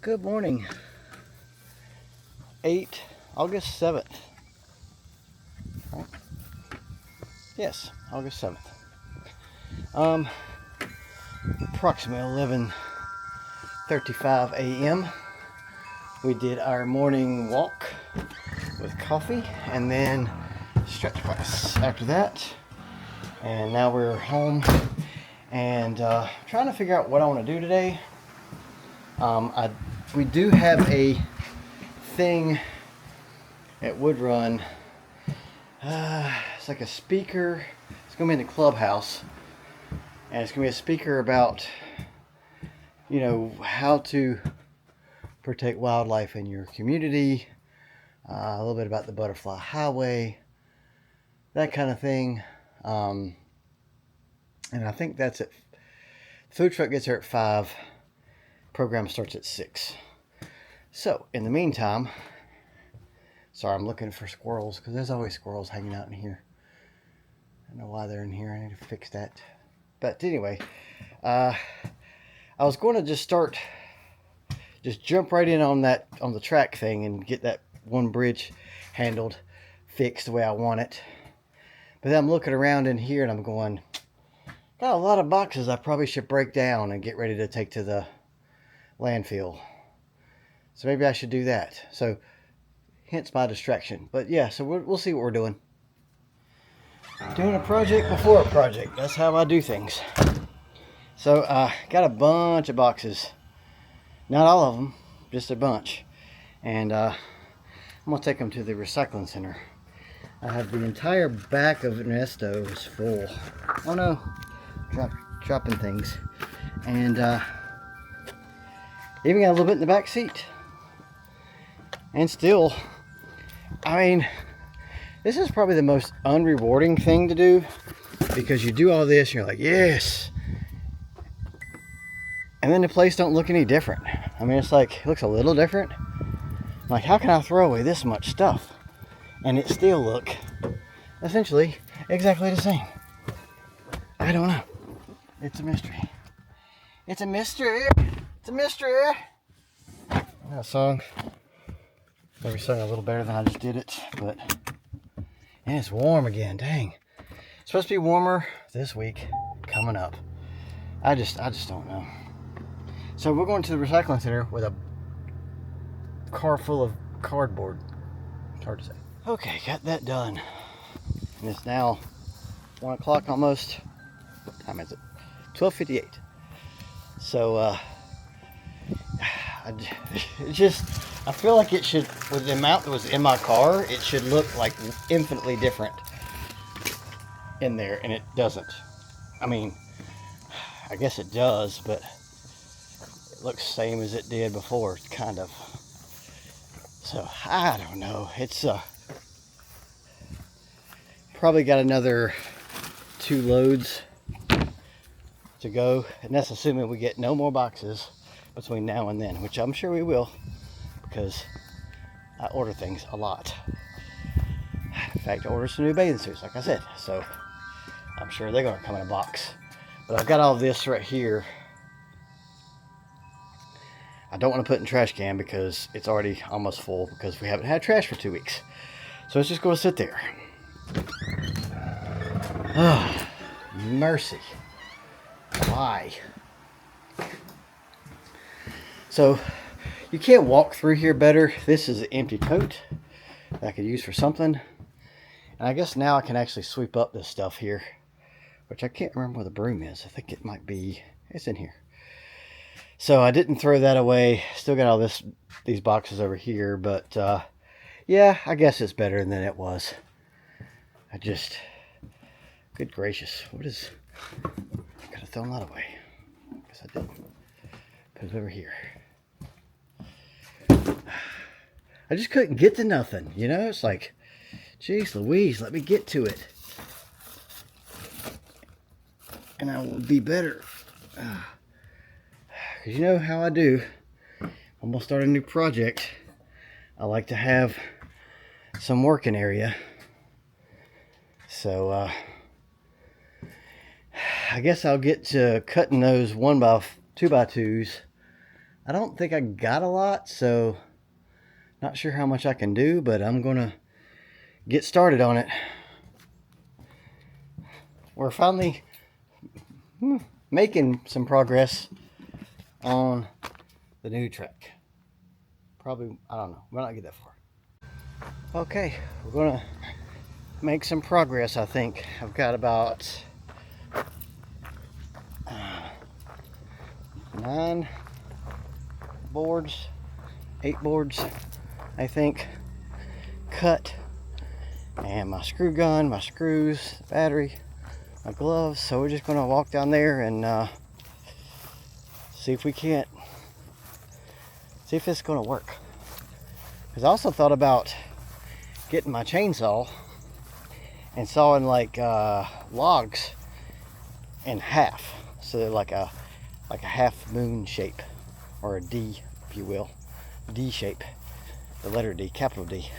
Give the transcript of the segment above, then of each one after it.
Good morning. August 7th. Right? Yes, August 7th. Approximately 11:35 a.m. We did our morning walk with coffee and then stretch class after that. And now we're home and trying to figure out what I want to do today. We do have a thing at Woodrun. It's like a speaker. It's going to be in the clubhouse. And it's going to be a speaker about, how to protect wildlife in your community. A little bit about the butterfly highway. That kind of thing. And I think that's it. Food truck gets here at 5. Program starts at 6. So, in the meantime, sorry, I'm looking for squirrels because there's always squirrels hanging out in here. I don't know why they're in here. I need to fix that. But anyway, I was going to just jump right in on the track thing and get that one bridge handled, fixed the way I want it. But then I'm looking around in here and I'm going, got a lot of boxes I probably should break down and get ready to take to the landfill. So maybe I should do that. So hence my distraction. But yeah, so we'll see what we're doing. Doing a project before a project. That's how I do things. So got a bunch of boxes. Not all of them, just a bunch. And I'm going to take them to the recycling center. I have the entire back of Ernesto's full. Oh no, dropping things. And even got a little bit in the back seat. And still, this is probably the most unrewarding thing to do, because you do all this and you're like, yes. And then the place don't look any different. It's like, it looks a little different. Like, how can I throw away this much stuff and it still look essentially exactly the same? I don't know. It's a mystery. It's a mystery. It's a mystery. That song. Maybe sung a little better than I just did it, but and it's warm again. Dang, it's supposed to be warmer this week coming up. I just don't know. So we're going to the recycling center with a car full of cardboard. It's hard to say. Okay, got that done, and it's now 1 o'clock almost. What time is it? 12:58. So I feel like it should, with the amount that was in my car, it should look like infinitely different in there, and it doesn't. I guess it does, but it looks the same as it did before, kind of. So, I don't know. It's probably got another 2 loads to go, and that's assuming we get no more boxes between now and then, which I'm sure we will, because I order things a lot. In fact, I ordered some new bathing suits, like I said, so I'm sure they're going to come in a box. But I've got all this right here. I don't want to put in the trash can because it's already almost full, because we haven't had trash for 2 weeks. So it's just going to sit there. Oh, mercy. Why? So you can't walk through here better. This is an empty tote that I could use for something. And I guess now I can actually sweep up this stuff here, which I can't remember where the broom is. I think it might be, it's in here. So I didn't throw that away. Still got all these boxes over here, but yeah, I guess it's better than it was. Good gracious, I could have thrown that away. Guess I didn't. Put it over here. I just couldn't get to nothing, It's like, geez Louise, let me get to it, and I will be better. Because you know how I do. I'm going to start a new project. I like to have some working area. So, I guess I'll get to cutting those 2x2s I don't think I got a lot, so not sure how much I can do, but I'm gonna get started on it. We're finally making some progress on the new track. Probably, I don't know, we'll not get that far. Okay, we're gonna make some progress, I think. I've got about 9 boards, 8 boards, I think, cut, and my screw gun, my screws, the battery, my gloves. So we're just gonna walk down there and see if it's gonna work. Because I also thought about getting my chainsaw and sawing like logs in half, so they're like a half moon shape, or a D, if you will, D shape, the letter D, capital D,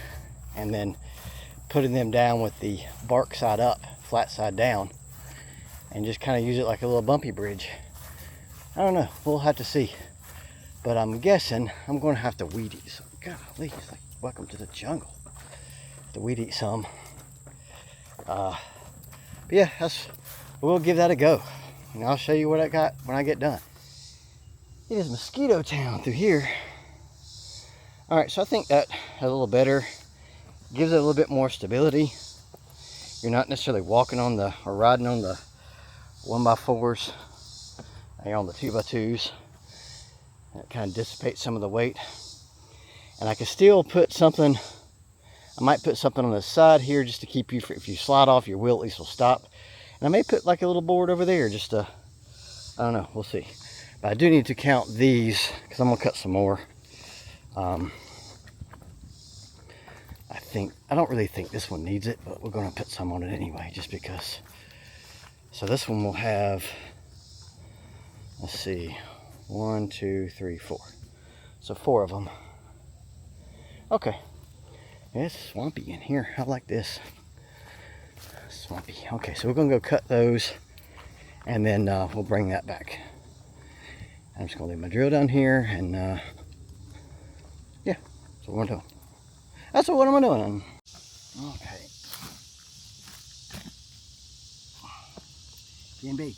and then putting them down with the bark side up, flat side down, and just kind of use it like a little bumpy bridge. I don't know, we'll have to see, but I'm guessing I'm going to have to weed eat some. Golly, it's like welcome to the jungle. To weed eat some. But yeah, we'll give that a go, and I'll show you what I got when I get done. It is mosquito town through here. All right, so I think that a little better, gives it a little bit more stability. You're not necessarily walking on or riding on the 1x4s. You're on the 2x2s. That kind of dissipates some of the weight. And I can still put something, I might put something on the side here just to keep you, if you slide off, your wheel at least will stop. And I may put like a little board over there just to, I don't know, we'll see. But I do need to count these because I'm gonna cut some more. I don't really think this one needs it, but we're gonna put some on it anyway, just because. So this one will have, let's see, 1, 2, 3, 4. So 4 of them. Okay. It's swampy in here. I like this. Swampy. Okay, so we're gonna go cut those, and then we'll bring that back. I'm just gonna leave my drill down here, and yeah, that's what we're doing. That's what I'm doing. Okay. Can be.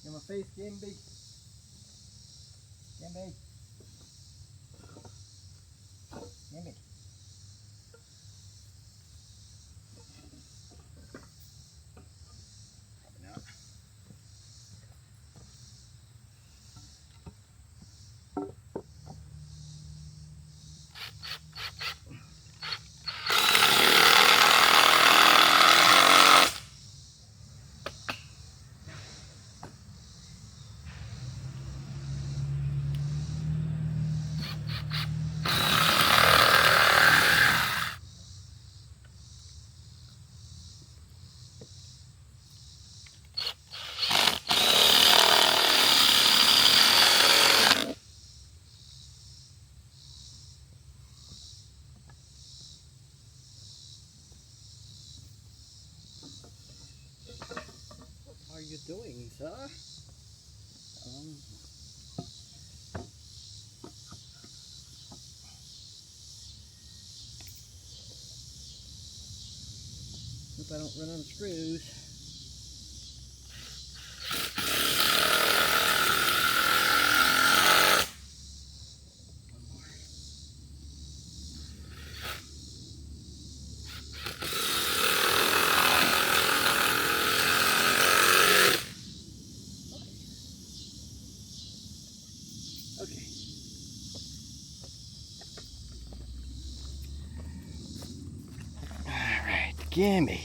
In my face, Gimby. Gimby. Gimby. Probably not. What are you doing, sir? Hope I don't run out of screws. Okay. All right, gimme.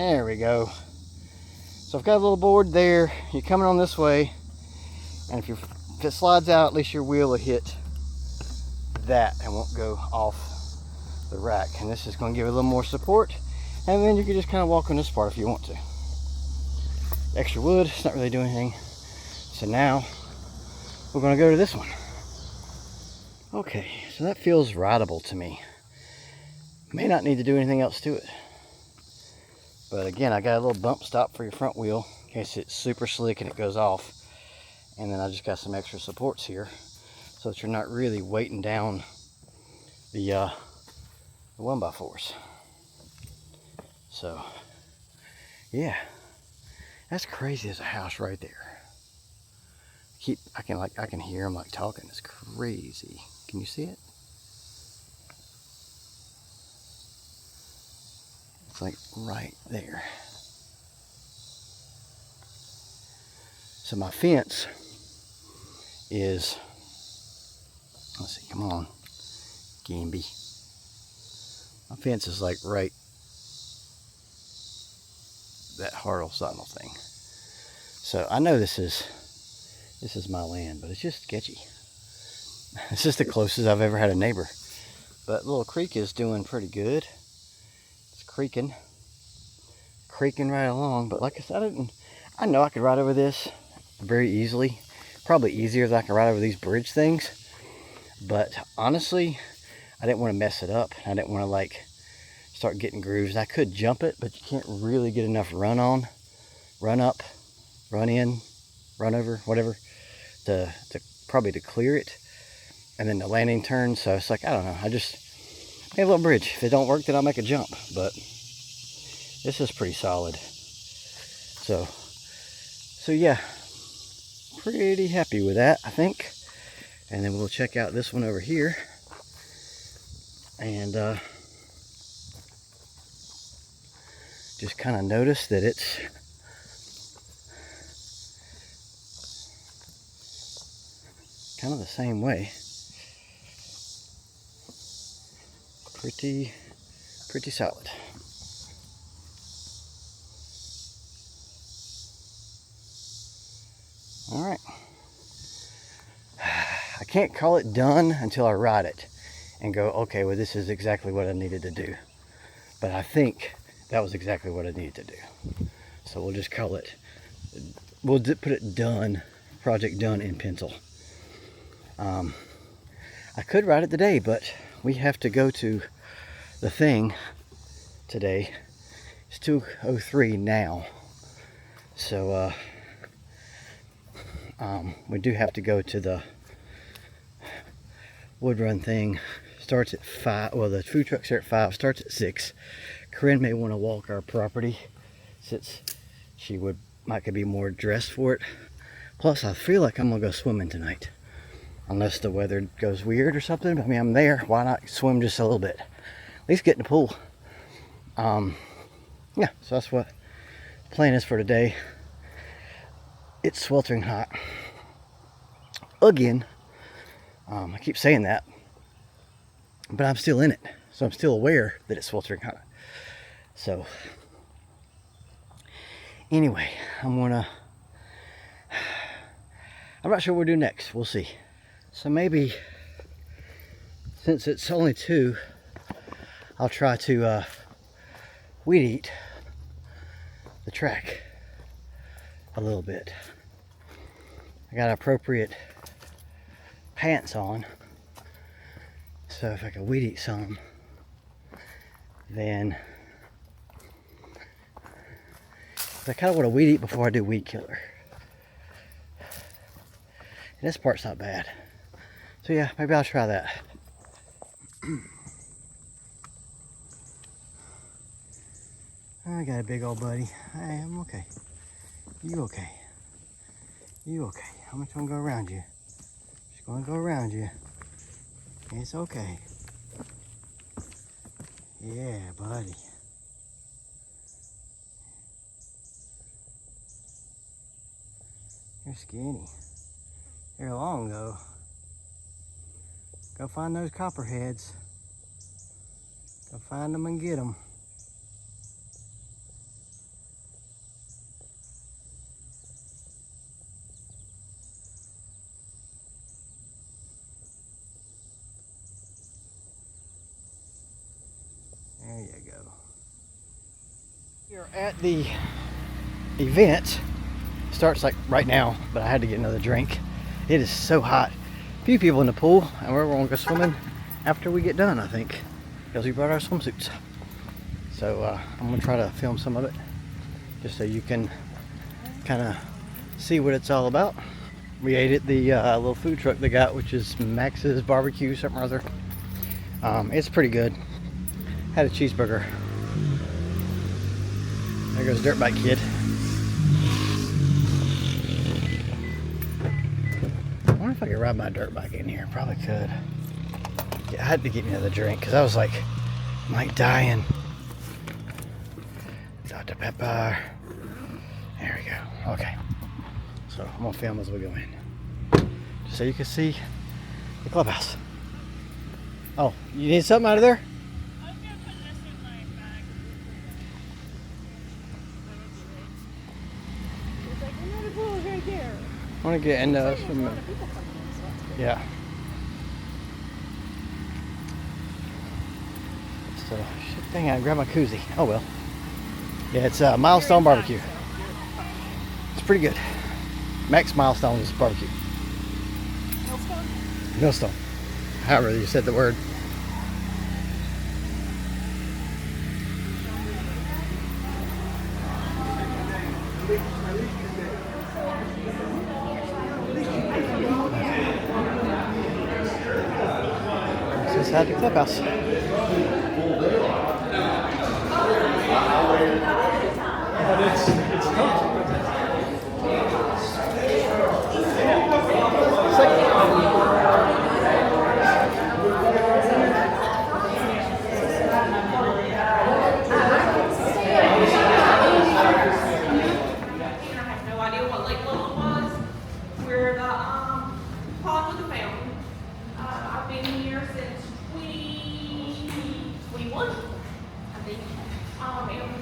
There we go. So I've got a little board there. You're coming on this way, and if it slides out, at least your wheel will hit that and won't go off the rack. And this is going to give it a little more support, and then you can just kind of walk on this part if you want to. Extra wood, it's not really doing anything. So now we're going to go to this one. Okay, so that feels rideable to me. May not need to do anything else to it. But again, I got a little bump stop for your front wheel in case it's super slick and it goes off. And then I just got some extra supports here so that you're not really weighting down the 1x4s. So, yeah, that's crazy as a house right there. I can hear them like talking. It's crazy. Can you see it? It's like right there. So my fence is, let's see, come on, Gamby. My fence is like right that horizontal thing. So I know this is my land, but it's just sketchy. It's just the closest I've ever had a neighbor. But Little Creek is doing pretty good. It's creaking right along. But like I said, I know I could ride over this very easily. Probably easier than I can ride over these bridge things. But honestly, I didn't want to mess it up. I didn't want to like start getting grooves. I could jump it, but you can't really get enough run up, run in, run over, whatever, to clear it. And then the landing turn, so it's like, I don't know, I just made a little bridge. If it don't work, then I'll make a jump, but this is pretty solid. So yeah, pretty happy with that, I think. And then we'll check out this one over here. And just kind of notice that it's kind of the same way. Pretty solid. All right. I can't call it done until I ride it and go, okay, well, this is exactly what I needed to do. But I think that was exactly what I needed to do. So we'll just call it, we'll put it done, project done in pencil. I could ride it today, but we have to go to the thing today. It's 2:03 now. So we do have to go to the wood run thing. Starts at 5. Well, the food truck's there at 5, starts at 6. Corinne may want to walk our property since she might be more dressed for it. Plus, I feel like I'm gonna go swimming tonight. Unless the weather goes weird or something. I mean, I'm there. Why not swim just a little bit? At least get in the pool. Yeah, so that's what the plan is for today. It's sweltering hot. Again. I keep saying that. But I'm still in it. So I'm still aware that it's sweltering hot. So, anyway, I'm not sure what we'll do next. We'll see. So maybe, since it's only 2, I'll try to weed eat the track a little bit. I got appropriate pants on, so if I can weed eat some, then I kind of want to weed eat before I do weed killer. And this part's not bad. So yeah, maybe I'll try that. I got a big old buddy. Hey, I'm okay. You okay? You okay? I'm just gonna go around you. Just gonna go around you. It's okay. Yeah, buddy. You're skinny. You're long though. Go find those copperheads. Go find them and get them. We're at the event. Starts like right now, but I had to get another drink. It is so hot. A few people in the pool, and we're gonna go swimming after we get done, I think, because we brought our swimsuits. So I'm gonna try to film some of it, just so you can kind of see what it's all about. We ate at the little food truck they got, which is Max's Barbecue, something or other. It's pretty good. Had a cheeseburger. There goes Dirt Bike Kid. I wonder if I could ride my dirt bike in here. Probably could. Yeah, I had to get me another drink because I was like dying. Dr. Pepper. There we go. Okay. So I'm gonna film as we go in, just so you can see the clubhouse. Oh, you need something out of there? I'm gonna put this in my bag. It's like another pool is right there. I want to get into some. Yeah. So shit, dang, I grabbed my koozie. Oh well. Yeah, it's Milestone Barbecue. It's pretty good. Max Milestone's Barbecue. Millstone? Millstone. However you said the word. This is at the clubhouse.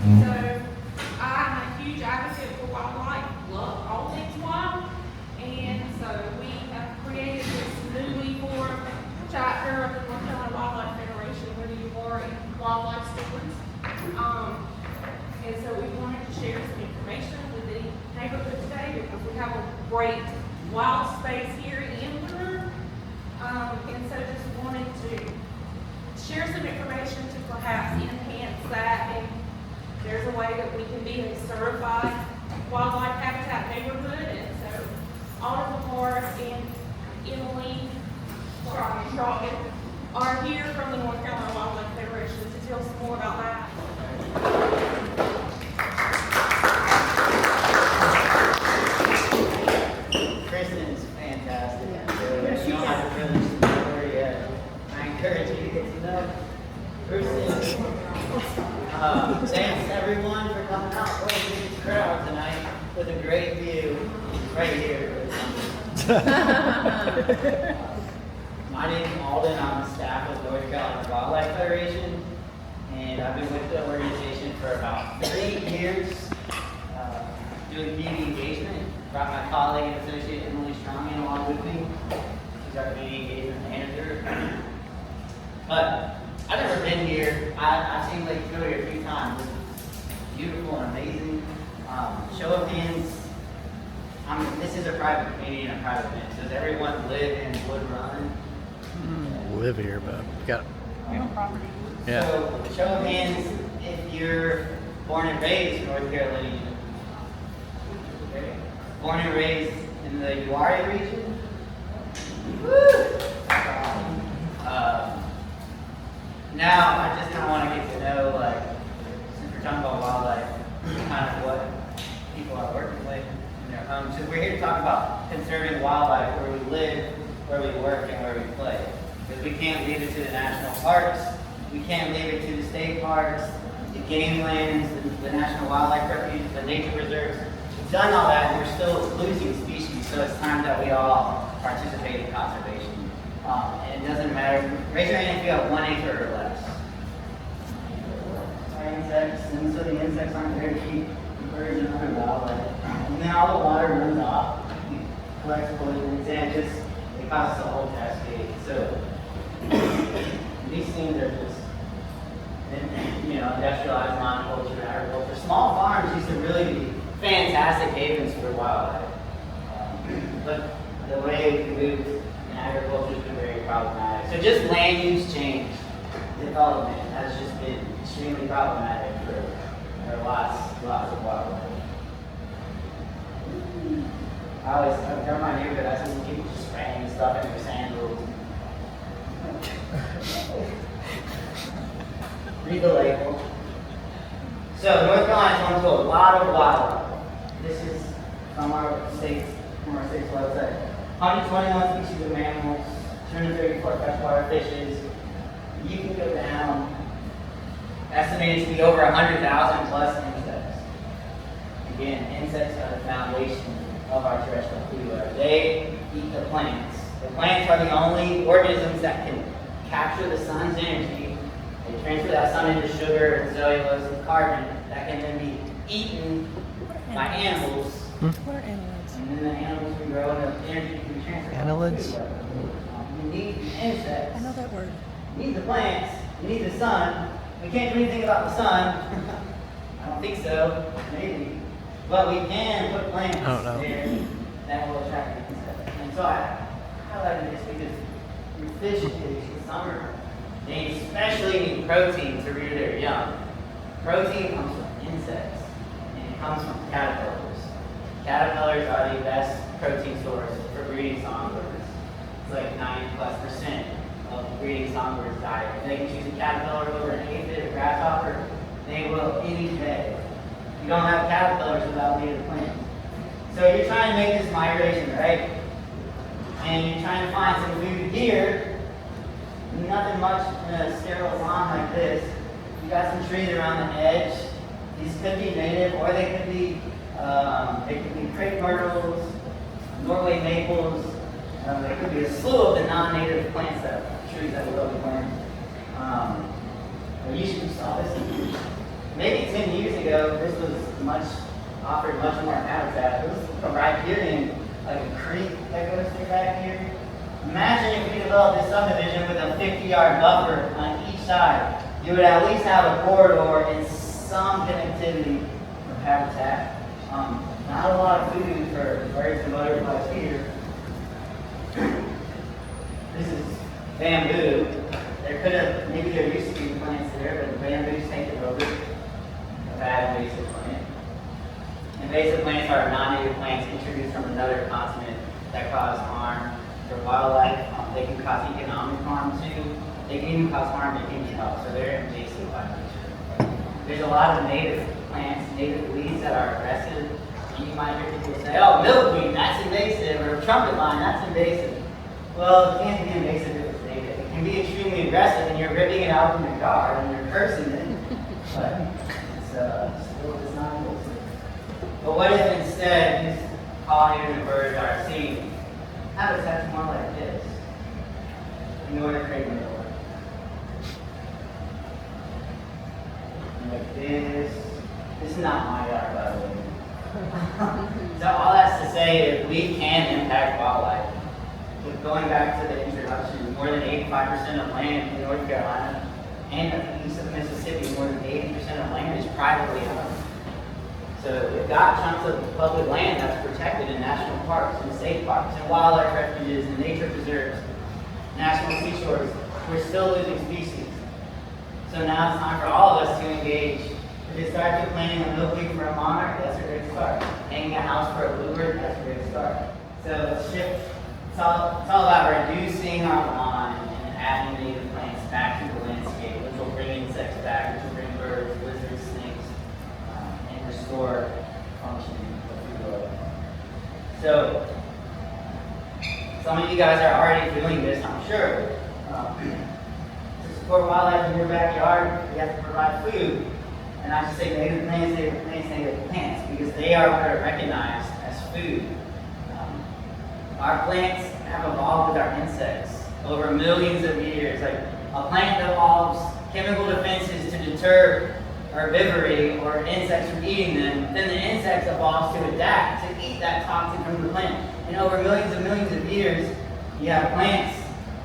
So I'm a huge advocate for wildlife, love all things wild, and so we have created this newly formed chapter of the North Carolina Wildlife Federation, whether you are in wildlife stewards. And so we wanted to share some information with the neighborhood today because we have a great wild space here in Winter. And so just wanted to share some information to perhaps enhance that, and there's a way that we can be a certified wildlife habitat neighborhood. And so Autumn Morris and Emily Strawton are here from the North Carolina Wildlife Federation to tell us more about that. Kristen is fantastic. If you don't have the privilege to know her yet, I encourage you to get to know Kristen. Thanks everyone for coming out for a huge crowd tonight with a great view right here. My name is Alden. I'm the staff of North Carolina Wildlife Federation, and I've been with the organization for about 3 years, doing community engagement. Brought my colleague and associate Emily Strongman along with me. She's our community engagement manager. But I've never been here. I've seen Lake Victoria a few times. It's beautiful and amazing. Show of hands. This is a private community and a private event. Does everyone live in Wood Run? Live here, but got. Property. Yeah. So, show of hands if you're born and raised in North Carolina. Okay. Born and raised in the Uwharrie region. Woo! Now, I just kind of want to get to know, like, since we're talking about wildlife, kind of what people are working with in their homes. So we're here to talk about conserving wildlife where we live, where we work, and where we play. Because we can't leave it to the national parks, we can't leave it to the state parks, the game lands, the national wildlife refuges, the nature reserves. We've done all that, and we're still losing species, so it's time that we all participate in conservation. And it doesn't matter, raise your hand if you have 1 acre or less. Insects, and so the insects aren't there to keep the birds and other wildlife. And then all the water runs off, collects pollutants, and it causes a whole cascade. So these things are just, industrialized monoculture, agriculture, small really be fantastic havens for wildlife. But the way we moved in agriculture has been very problematic. So just land use change development has just been extremely problematic for lots of wildlife. I've done my neighborhood, I see people just spraying stuff in their sandals. Read the label. So North Carolina's home to a lot of wildlife. This is from our state's website. 121 species of mammals, 234 freshwater fishes. You can go down. Estimated to be over 100,000 plus insects. Again, insects are the foundation of our terrestrial food web. They eat the plants. The plants are the only organisms that can capture the sun's energy. They transfer that sun into sugar and cellulose and carbon that can then be eaten by animals. What are annelids? And then the animals can grow and the energy can be transferred. Annelids? You need the insects. I know that word. You need the plants. You need the sun. We can't do anything about the sun. I don't think so. Maybe. But we can put plants there that will attract the insects. And so I highlighted this because fish in the summer, they especially need protein to rear their young. Protein comes from insects, and it comes from caterpillars. Caterpillars are the best protein source for breeding songbirds. It's like 90+% of breeding songbirds' diet. If they can choose a caterpillar over an aphid or grasshopper, they will any day. You don't have caterpillars without native plants. So you're trying to make this migration, right? And you're trying to find some food here. Nothing much in a sterile lawn like this. You got some trees around the edge. These could be native, or they could be crepe myrtles, Norway maples. There could be a slew of the non-native plants trees that we love to plant. You should saw this. Maybe 10 years ago, this was offered much more habitat. It was right here in like a creek that goes through back here. Imagine if we developed this subdivision with a 50-yard buffer on each side. You would at least have a corridor and some connectivity for habitat. Not a lot of food for birds and butterflies here. This is bamboo. Maybe there used to be plants there, but the bamboo's taken over. A bad invasive plant. Invasive plants are non-native plants introduced from another continent that cause harm for wildlife. They can cause economic harm too. They can even cause harm to human health, so they're invasive by nature. There's a lot of native plants, native weeds that are aggressive. And you might hear people say, oh, milkweed, that's invasive, or trumpet vine, that's invasive. Well, it can't be invasive if it's native. It can be extremely aggressive and you're ripping it out from your yard and you're cursing it. But it's not invasive. But what if instead these pollinators and birds are seeing habitats more like this in order to create more? Like this. This is not my yard, by the way. So all that's to say is we can impact wildlife. But going back to the introduction, more than 85% of land in North Carolina and at the east of Mississippi, more than 80% of land is privately owned. So we've got chunks of public land that's protected in national parks and state parks and wildlife refuges and nature preserves, national seashores. We're still losing species. So now it's time for all of us to engage. If it starts with planting a milkweed for a monarch, that's a great start. Hanging a house for a bluebird, that's a great start. So let's shift. It's all about reducing our lawn and adding native plants back to the landscape, which will bring insects back, which will bring birds, lizards, snakes, and restore functioning of the world. So some of you guys are already doing this, I'm sure. To support wildlife in your backyard, you have to provide food. And I just say native plants, because they are what are recognized as food. Our plants have evolved with our insects over millions of years. Like a plant evolves chemical defenses to deter herbivory or insects from eating them. Then the insect evolves to adapt to eat that toxin from the plant. And over millions of years, you have plants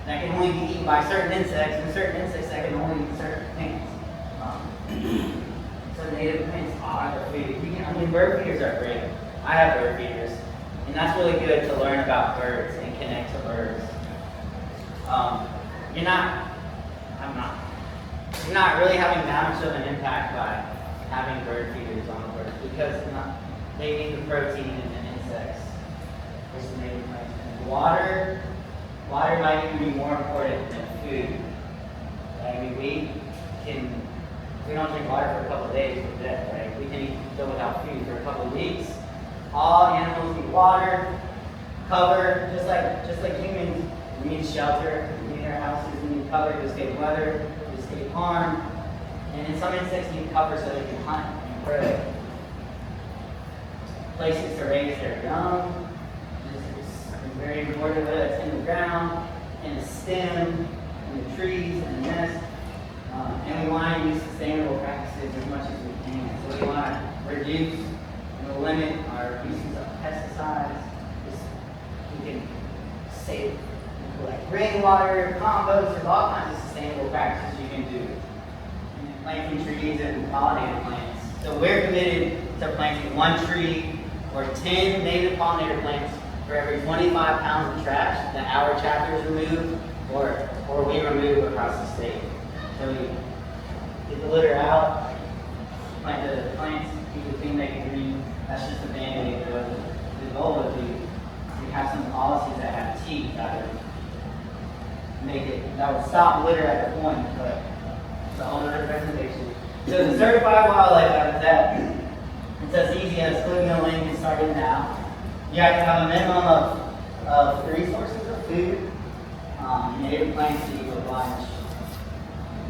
that can only be eaten by certain insects and certain insects that can only eat certain plants. So native plants are the food. bird feeders are great. I have bird feeders, and that's really good to learn about birds and connect to birds. You're not really having that much of an impact by having bird feeders on the birds because they need the protein and insects. Which is native plants. And water might even be more important than food. I mean, we don't drink water for a couple of days, we're dead, right? We can go without food for a couple of weeks. All animals need water, cover, just like humans. We need shelter, we need our houses, we need cover to escape weather, to escape harm. And in some insects need cover so they can hunt and prey. Places to raise their young. This is very important, whether it's in the ground, in the stem, in the trees, in the nest. And we want to use sustainable practices as much as we can. So we want to reduce and limit our uses of pesticides. We can save, collect rainwater, compost. There's all kinds of sustainable practices you can do. And planting trees and pollinator plants. So we're committed to planting 1 tree or 10 native pollinator plants for every 25 pounds of trash that our chapters remove or we remove across the state. So we get the litter out, plant the plants, keep the thing making green. That's just a band-aid. The goal would be to have some policies that have teeth that would stop litter at the point, but it's a whole other presentation. So the certified wildlife habitat, it's as easy as clicking a link and starting now. You have to have a minimum of 3 sources of food, native plants to equal lunch.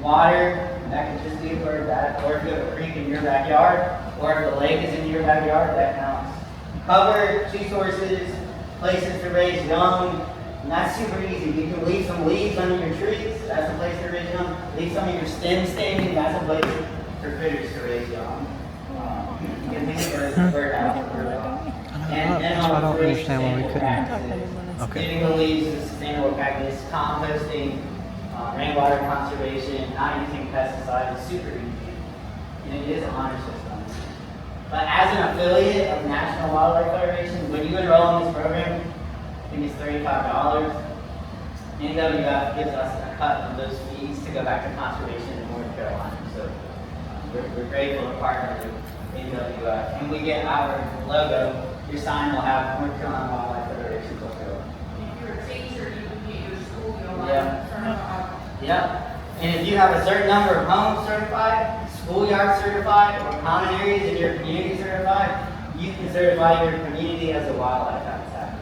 Water, that could just be a bird bath, or if you have a creek in your backyard, or if the lake is in your backyard, that counts. Cover, 2 sources, places to raise young, and that's super easy. You can leave some leaves under your trees, that's a place to raise young. Leave some of your stems standing, that's a place for critters to raise young. You can think of birdhouse or bird house. That's why I don't understand why we couldn't. Okay. Getting the leaves is a sustainable practice, composting, rainwater conservation, not using pesticides is super easy. And it is an honor system. But as an affiliate of the National Wildlife Federation, when you enroll in this program, I think it's $35. NWF gives us a cut of those fees to go back to conservation in North Carolina. So we're grateful to partner with NWF. And we get our logo. Your sign will have North Carolina Wildlife Federation logo. If you're a teacher, you can get your school, Yeah. certified. Yep. And if you have a certain number of homes certified, schoolyard certified, or common areas in your community certified, you can certify your community as a wildlife habitat.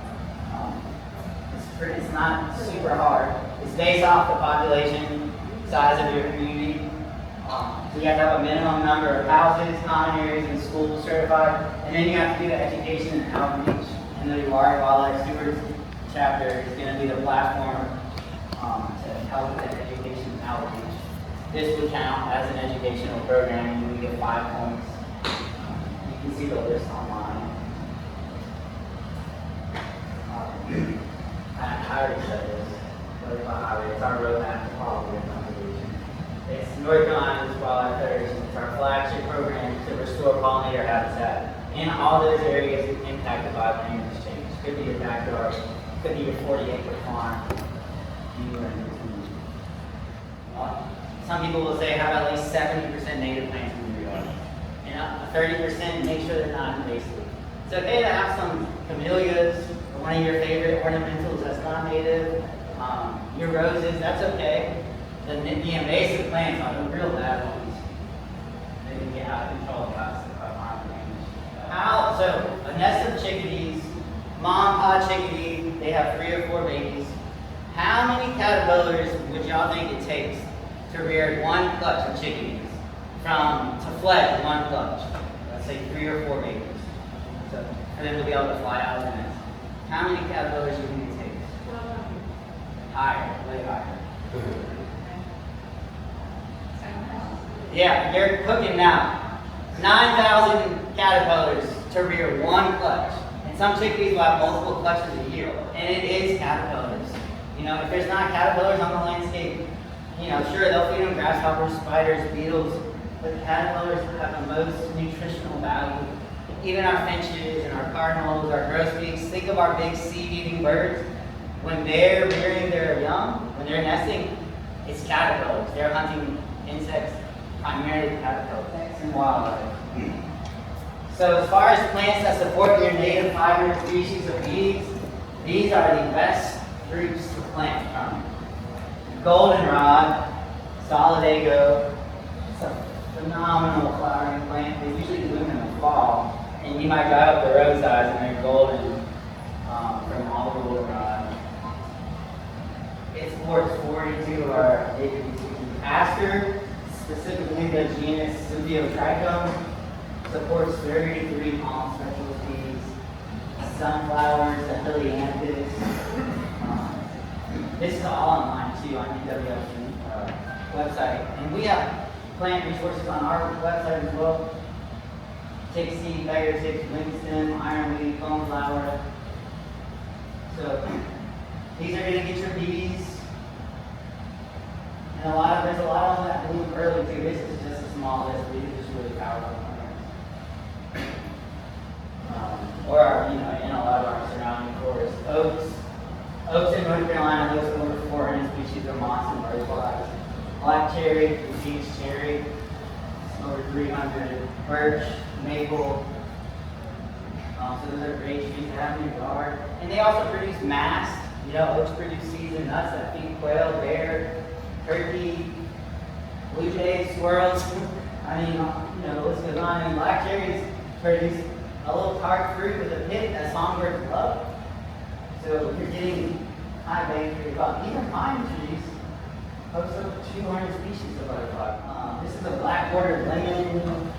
It's not super hard. It's based off the population size of your community. So you have to have a minimum number of houses, common areas, and schools certified. And then you have to do the education and outreach. And the Wildlife Stewards chapter is going to be the platform to help with the education and outreach. This would count as an educational program, and you would get 5 points. You can see the list online. I already said this, but it's our roadmap to quality and conservation. It's North Carolina's Wildlife Federation. It's our flagship program to restore pollinator habitat in all those areas impacted by land use change. Could be your backyard, could be your 40-acre farm. Some people will say have at least 70% native plants in your yard. And 30% make sure they're not invasive. It's okay to have some camellias, or one of your favorite ornamentals that's not native. Your roses, that's okay. The invasive plants are the real bad ones. They can get out of control fast if I harm damage. So a nest of chickadees, mom pod chickadee, they have 3 or 4 babies. How many caterpillars would y'all think it takes to rear 1 clutch of chickadees? To fledge 1 clutch. Let's say 3 or 4 babies. So for them to be able to fly out of the nest. How many caterpillars do you think it takes? Higher, way higher. Yeah, you're cooking now. 9,000 caterpillars to rear 1 clutch. And some chickadees will have multiple clutches a year. And it is caterpillars. You know, if there's not caterpillars on the landscape, you know, sure, they'll feed them grasshoppers, spiders, beetles, but caterpillars have the most nutritional value even our finches and our cardinals, our grosbeaks, think of our big seed-eating birds. When they're rearing their young, when they're nesting, it's caterpillars. They're hunting insects, primarily caterpillars and wildlife. So as far as plants that support your native 500 species of bees, these are the best groups to plant from. Goldenrod, solidago, it's a phenomenal flowering plant. They usually bloom in the fall, and you might drive up the roadsides and they're golden from all the goldenrod. It supports 42 of our native species. Aster, specifically the genus Symbiotrichum, supports 33 palm specialties. Sunflowers, the helianthus. This is all online too on UWF's website. And we have plant resources on our website as well. Tick seed, beggar tick, linkstem, ironweed, coneflower. So these are going to get your bees. And there's a lot of them that bloom early too. This is just a small list. These are just really powerful plants. In a lot of our surrounding forests. Oaks in North Carolina host over 400 species of moths and butterflies. Black cherry, disease cherry, over 300. Birch, maple. So those are great trees to have in your yard. And they also produce mast. Oaks produce seeds and nuts that feed quail, bear, turkey, blue jays, squirrels. The list goes on. And black cherries produce a little tart fruit with a pit that songbirds love. So you're getting high bang for your buck. Even pine trees host over 200 species of butterfly. This is a black bordered lemon,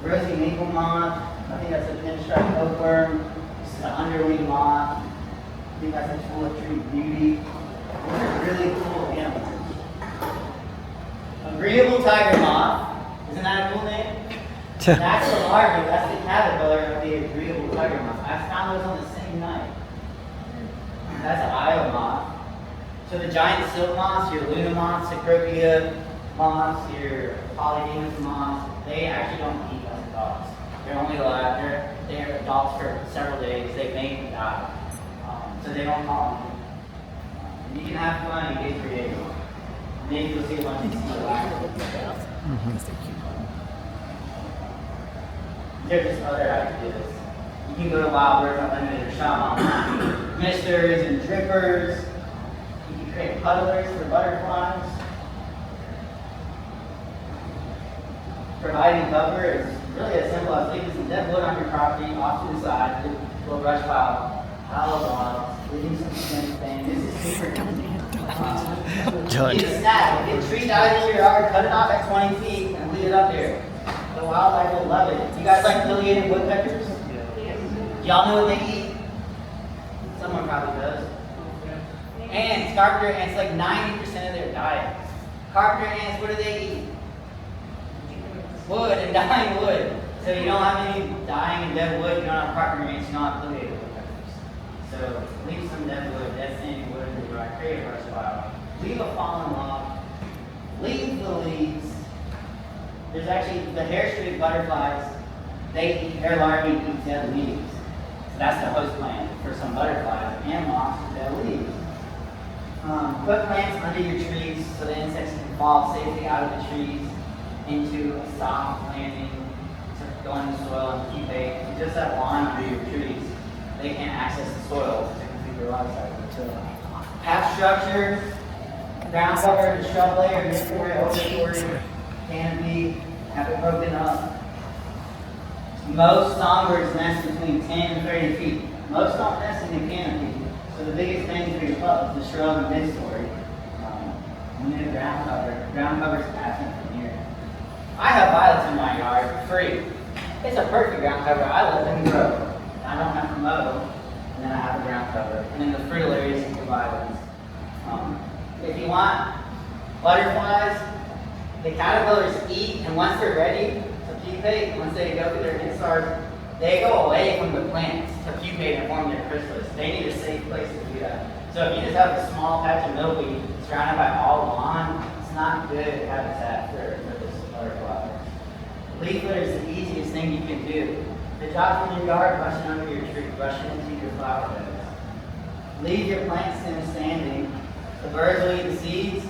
rosy maple moth. I think that's a pinstripe hookworm. This is an underwing moth. I think that's a tulip tree beauty. These are really cool animals. Agreeable tiger moth. Isn't that a cool name? That's the larvae, that's the caterpillar of the agreeable tiger moth. I found those on the same night. That's an Iowa moth. So the giant silk moths, your luna moths, Cecropia moths, your polydemus moths, they actually don't eat as adults. They're only alive, they're adults for several days, they mate and die. So they don't pollinate. And you can have fun and get creative. Maybe you'll see a bunch of sea They're just other ideas. You can go to Wild Birds Unlimited or shop online. Misters and drippers. You can create puddlers for butterflies. Providing cover is really as simple as leaving some dead wood on your property off to the side, a little brush pile, logs, leaving some cement things. This is super done. Get a snag. If a tree dies in your yard, cut it off at 20 feet and leave it up there. The wildlife will love it. You guys like pileated woodpeckers? Do y'all know what they eat? Someone probably does. Ants, carpenter ants, like 90% of their diet. Carpenter ants, what do they eat? Wood and dying wood. So you don't have any dying and dead wood, you don't have carpenter ants, you don't have pileated woodpeckers. So leave some dead wood, dead standing wood in the yard, create a brush pile. Leave a fallen log. Leave the leaves. There's actually the hair-streaked butterflies, their larvae eat dead leaves. So that's the host plant for some butterflies and moths, dead leaves. Put plants under your trees so the insects can fall safely out of the trees into a soft landing to go in the soil and keep If you just have lawn under your trees, they can't access the soil to complete their life cycle. So, half structure, ground cover, the shrub layer, mid-story, overstory, canopy, have it broken up. Most songbirds nest between 10 and 30 feet. Most don't nest in the canopy. So the biggest thing for your pup is the shrub and mid-story. You need a ground cover. Ground cover is absent from here. I have violets in my yard, free. It's a perfect ground cover. I let them grow. I don't have to mow, and then I have a ground cover. And then the fritillaries and the violets. If you want butterflies, the caterpillars eat, and once they're ready to pupate, once they go through their instars, they go away from the plants to pupate and form their chrysalis. They need a safe place to do that. So if you just have a small patch of milkweed surrounded by all lawn, it's not good habitat for this butterfly. Leaf litter is the easiest thing you can do. The drops in your yard, brushing under your tree, brushing into your flower beds. Leave your plant stems standing. The birds will eat the seeds,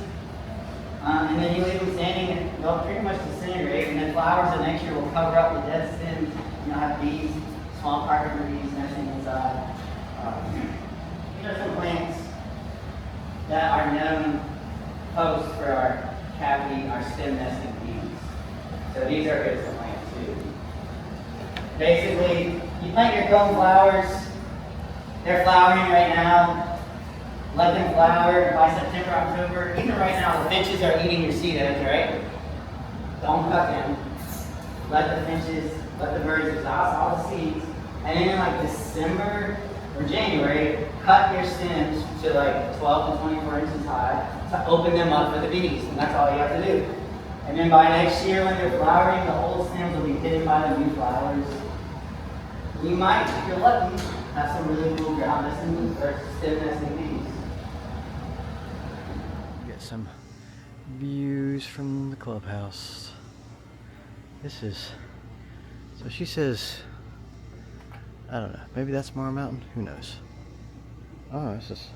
and then you leave them standing, and they'll pretty much disintegrate. And then flowers the next year will cover up the dead stems. You'll have bees, small carpenter bees nesting inside. These are some plants that are known hosts for our cavity, our stem nesting bees. So these are good to plant too. Basically, you plant your cone flowers. They're flowering right now. Let them flower by September, October. Even right now, the finches are eating your seed heads, right? Don't cut them. Let the finches, let the birds exhaust all the seeds. And then in like December or January, cut your stems to like 12 to 24 inches high to open them up for the bees. And that's all you have to do. And then by next year, when they're flowering, the old stems will be hidden by the new flowers. You might, if you're lucky, have some really cool ground nesting or stem nesting bees. Get some views from the clubhouse. This is, so she says, I don't know, maybe that's Mara Mountain, who knows? Oh, this is,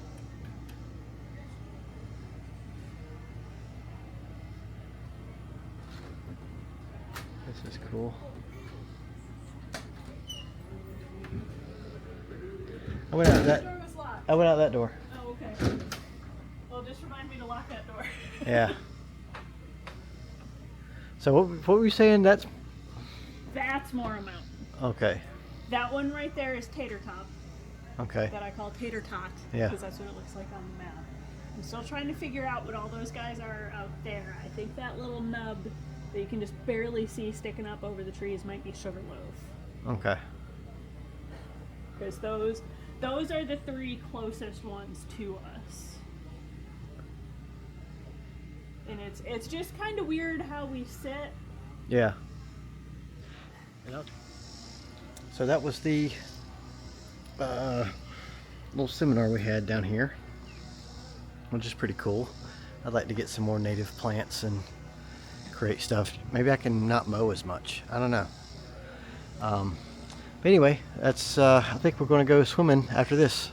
this is cool. I went out that, The door was locked. I went out that door. Oh, okay. Well, just remind me to lock that door. Yeah. So what were you saying? That's That's Mora Mountain. okay. That one right there is Tater Top, Okay. that I call Tater Tot. Yeah. Because that's what it looks like on the map. I'm still trying to figure out what all those guys are out there. I think that little nub that you can just barely see sticking up over the trees might be Sugarloaf. Okay. Because those are the three closest ones to us. And it's just kind of weird how we sit. Yeah. So that was the little seminar we had down here, which is pretty cool. I'd like to get some more native plants and create stuff. Maybe I can not mow as much. I don't know. But anyway, that's I think we're going to go swimming after this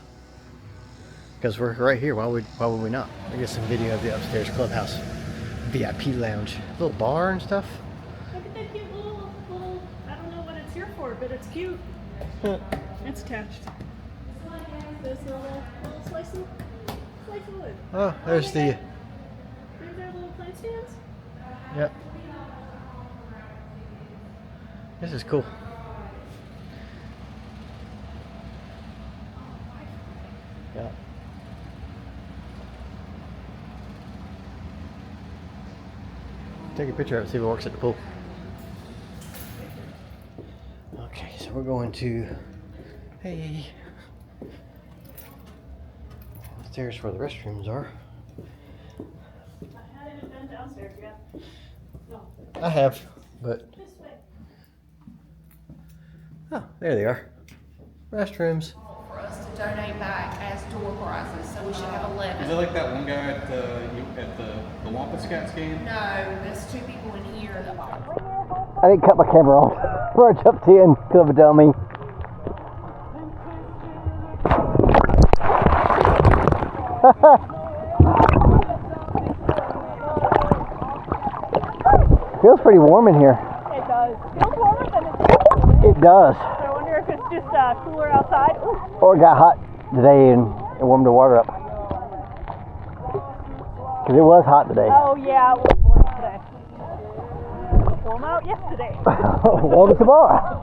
because we're right here. Why would we not? I get some video of the upstairs clubhouse VIP lounge, little bar and stuff. Look at that cute little, I don't know what it's here for, but it's cute. It's attached. This little slice of wood. Oh, there's the. There's our little plant stands. Yep. This is cool. Yeah. Take a picture of it, see if it works at the pool. Okay, so we're going to, hey, upstairs where the restrooms are. I haven't been downstairs yet. No, I have, but, this way. oh, there they are. Restrooms. For us to donate back as door prizes, so we should have 11. Is it like that one guy at the Wampus Cats game? No, there's two people in here. I didn't cut my camera off before I jumped in because of a dummy. Feels pretty warm in here. It does. Feels warmer than it's It does. I wonder if it's just cooler outside. Ooh. Or it got hot today and it warmed the water up. Because it was hot today. Oh yeah, it was warm today. Warm out yesterday. Warm tomorrow.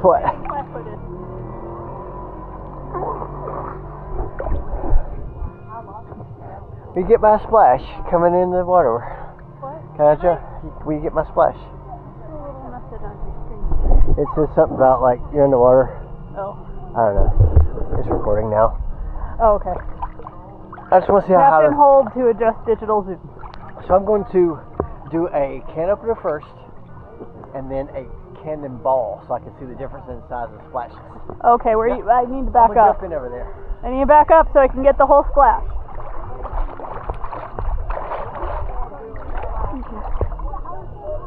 What? Flat-footed. You get my splash coming in the water. What? Will you get my splash? A little message on your screen. It says something about like you're in the water. Oh. I don't know. It's recording now. Oh, okay. I just want to see how Tap and hold to adjust digital zoom. So I'm going to do a can opener first, and then a cannonball, so I can see the difference in the size of the splashes. Okay, where you? I need to back I'm up. jump in over there. I need to back up so I can get the whole splash.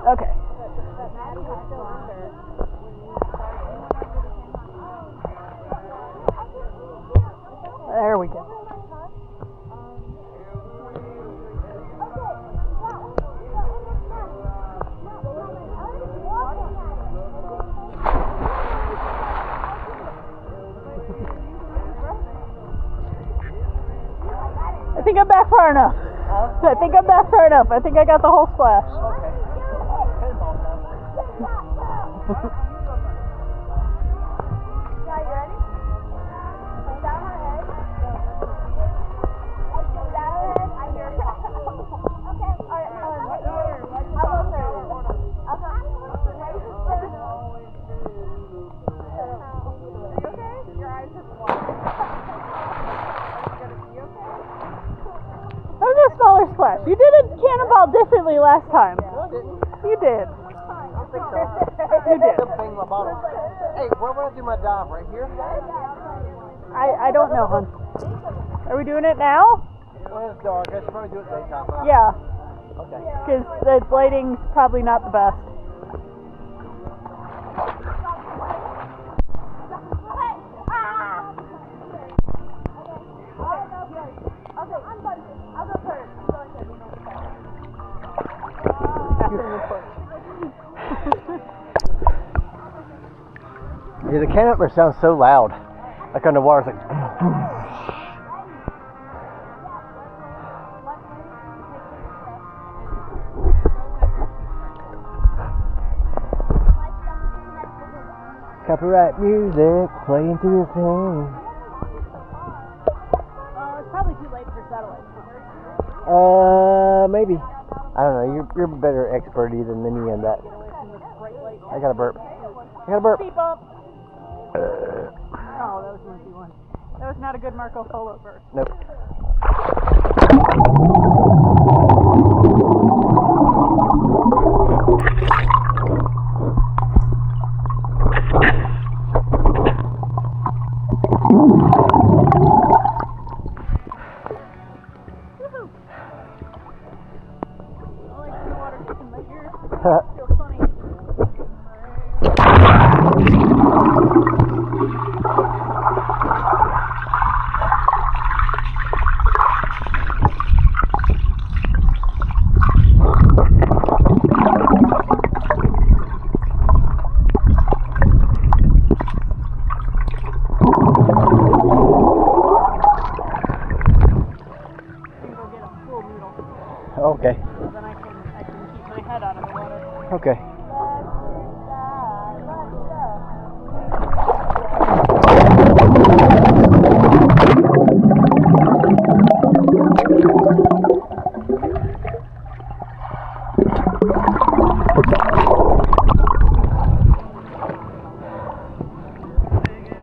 Okay. There we go. I think I'm back far enough. I think I'm back far enough. I think I got the whole splash. That was a smaller splash. You did a cannonball differently last time. No, I didn't. You did. I don't think so. You did. Something my bottom. Hey, where would I do my dive? Right here? I don't know, hon. Are we doing it now? Well, it's dark. I should probably do it daytime. Huh? Yeah, Okay. because the lighting's probably not the best. Yeah, the can opener sounds so loud. Like underwater, it's like. Copyright music playing through your thing. It's probably too late for satellite. Maybe. I don't know. You're a better expert than me on that. I got a burp. Beep up. Oh, that was an easy one. That was not a good Marco Polo burst. Nope. I like the water in my ears. Feels funny. Okay. So then I can keep my head out of the water. Okay.